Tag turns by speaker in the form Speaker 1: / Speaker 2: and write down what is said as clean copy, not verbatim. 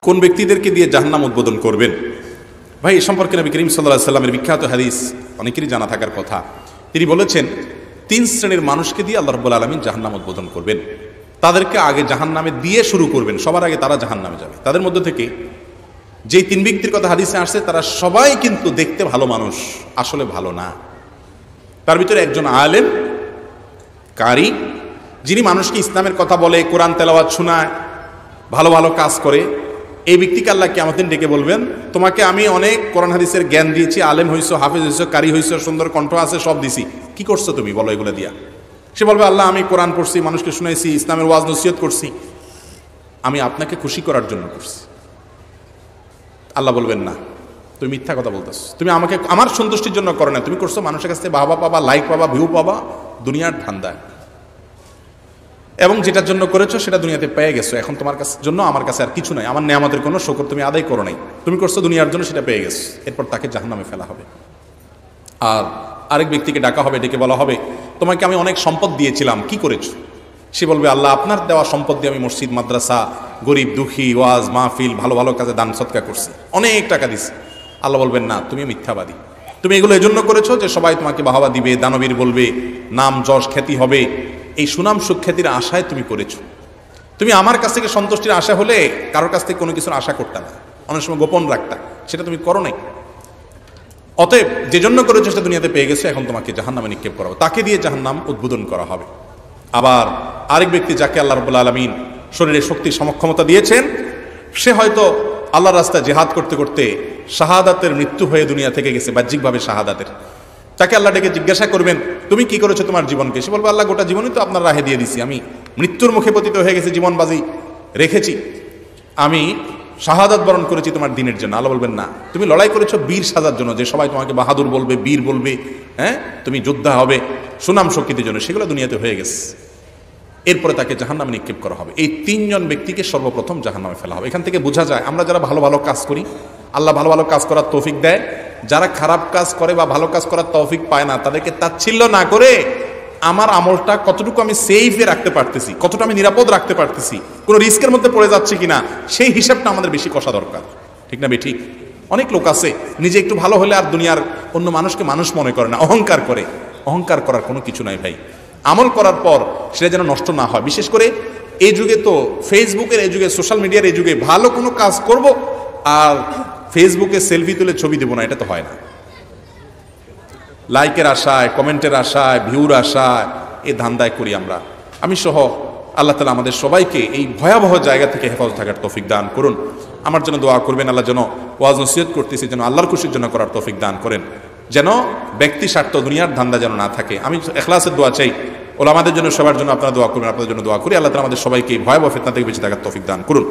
Speaker 1: কোন ব্যক্তিদেরকে দিয়ে জাহান্নাম উদ্বোধন করবেন? ভাই এ সম্পর্কে নবী করিম সাল্লাল্লাহু আলাইহি ওয়াসাল্লামের বিখ্যাত হাদিস অনেকেরই জানা থাকার কথা। তিনি বলেছেন 3 শ্রেণীর মানুষকে দিয়ে আল্লাহ রাব্বুল আলামিন জাহান্নাম উদ্বোধন করবেন। তাদেরকে আগে জাহান্নামে দিয়ে শুরু করবেন, সবার আগে তারা জাহান্নামে যাবে। তাদের মধ্যে থেকে যেই 3 ব্যক্তির কথা হাদিসে আসছে তারা সবাই কিন্তু দেখতে ভালো মানুষ, আসলে ভালো না। তার ভিতরে একজন আলেম, কারি, যিনি মানুষকে ইসলামের কথা বলে, কোরআন তেলাওয়াত শোনায়, ভালো ভালো কাজ করে। এই ব্যক্তিকে আল্লাহ কিয়ামতের দিন ডেকে বলবেন, তোমাকে আমি অনেক কোরআন হাদিসের জ্ঞান দিয়েছি, আলেম হইছো, হাফেজ হইছো, কারি হইছো, সুন্দর কণ্ঠ আছে, সব দিছি, কি করছো তুমি বলো এগুলো দিয়া? সে বলবে, আল্লাহ আমি কোরআন পড়ছি, মানুষকে শুনাইছি, ইসলামের ওয়াজ নসিহত করছি, আমি আপনাকে খুশি করার জন্য করছি। আল্লাহ বলবেন, না, তুমি মিথ্যা কথা বলতেছ, তুমি আমাকে আমার সন্তুষ্টির জন্য করো না, তুমি করছো মানুষের কাছ থেকে বাবা পাবা, লাইক পাবা, ভিউ পাবা, দুনিয়ার ধান্দায়। এবং যেটার জন্য করেছো সেটা দুনিয়াতে পেয়ে গেছো, এখন তোমার কাছে জন্য আমার কাছে আর কিছু নাই, আমার নেয়ামতের কোনো শুকর তুমি আদায় করো নাই, তুমি করছো দুনিয়ার জন্য, সেটা পেয়ে গেছো। এরপর তাকে জাহান্নামে ফেলা হবে। আর আরেক ব্যক্তিকে ডাকা হবে, ডেকে বলা হবে, তোমাকে আমি অনেক সম্পদ দিয়েছিলাম, কি করেছো? সে বলবে, আল্লাহ আপনার দেওয়া সম্পদ দিয়ে আমি মসজিদ, মাদ্রাসা, গরিব দুঃখী, ওয়াজ মাহফিল, ভালো ভালো কাজে দান সদকা করছি, অনেক টাকা দিছি। আল্লাহ বলবেন, না, তুমি মিথ্যাবাদী, তুমি এগুলো এজন্য করেছো যে সবাই তোমাকে বাহবা দিবে, দানবীর বলবে, নাম যশ খ্যাতি হবে, এই সুনাম সুখ্যাতির আশায় তুমি করেছো। তুমি আমার কাছ থেকে সন্তুষ্টির আশা হলে কারোর কাছ থেকে কোনো কিছুর আশা করতে না, অনেক সময় গোপন রাখতা, সেটা তুমি করো নাই। অতএব যে জন্য করেছো সেটা দুনিয়াতে পেয়ে গেছো, এখন তোমাকে জাহান্নামে নিক্ষেপ করা হবে, তাকে দিয়ে জাহান্নাম উদ্বোধন করা হবে। আবার আরেক ব্যক্তি যাকে আল্লাহ রাব্বুল আলামিন শরীরে শক্তি সমক্ষমতা দিয়েছেন, সে হয়তো আল্লাহর রাস্তায় জিহাদ করতে করতে শাহাদাতের মৃত্যু হয়ে দুনিয়া থেকে গেছে, বাহ্যিকভাবে শাহাদাতের। তাকে আল্লাহ ডেকে জিজ্ঞাসা করবেন, তুমি কি করেছো তোমার জীবনকে? সে বলবে, আল্লাহ গোটা জীবনই তো আপনার রাহে দিয়ে দিছি, আমি মৃত্যুর মুখে পতিত হয়ে গেছি, জীবন বাজি রেখেছি, আমি শাহাদাত বরণ করেছি তোমার দিনের জন্য। আল্লাহ বলবেন, না, তুমি লড়াই করেছো বীর সাজার জন্য, যে সবাই তোমাকে বাহাদুর বলবে, বীর বলবে, হ্যাঁ তুমি যোদ্ধা হবে, সুনাম শক্তির জন্য, সেগুলো দুনিয়াতে হয়ে গেছে। এরপরে তাকে জাহান্নামে নিক্ষেপ করা হবে। এই 3 জন ব্যক্তিকে সর্বপ্রথম জাহান্নামে ফেলা হবে। এখান থেকে বোঝা যায় আমরা যারা ভালো ভালো কাজ করি, আল্লাহ ভালো ভালো কাজ করার তৌফিক দেয়, যারা খারাপ কাজ করে বা ভালো কাজ করার তৌফিক পায় না, তাদেরকে তাচ্ছিল্য না করে আমার আমলটা কতটুকু আমি সেফে রাখতে পারতেছি, কতটা আমি নিরাপদ রাখতে পারতেছি, কোনো রিস্কের মধ্যে পড়ে যাচ্ছে কিনা, সেই হিসাবটা আমাদের বেশি কষা দরকার। ঠিক না ঠিক? অনেক লোক আছে নিজে একটু ভালো হলে আর দুনিয়ার অন্য মানুষকে মানুষ মনে করে না, অহংকার করে। অহংকার করার কোনো কিছু নাই ভাই। আমল করার পর সেটা যেন নষ্ট না হয়। বিশেষ করে এই যুগে তো ফেসবুকের এই যুগে, সোশ্যাল মিডিয়ার এই যুগে ভালো কোনো কাজ করব আর ফেসবুকে সেলফি তুলে ছবি দেবো না, এটা তো হয় না। লাইকের আশায়, কমেন্টের আশায়, ভিউর আশায় এই ধান্দায় করি আমরা। আমি সহ আল্লাহ তাআলা আমাদের সবাইকে এই ভয়াবহ জায়গা থেকে হেফাজত থাকার তৌফিক দান করুন। আমার জন্য দোয়া করবেন, আল্লাহ যেন ওয়াজ নসিহত করতেছি যেন আল্লাহর খুশির জন্য করার তৌফিক দান করেন, যেন ব্যক্তি স্বার্থ দুনিয়ার ধান্দা যেন না থাকে। আমি ইখলাসের দোয়া চাই, ওলামাদের জন্য, সবার জন্য আপনারা দোয়া করবেন, আপনাদের জন্য দোয়া করি। আল্লাহ তাআলা আমাদের সবাইকে এই ভয়াবহ ফিতনা থেকে বেঁচে থাকার তৌফিক দান করুন।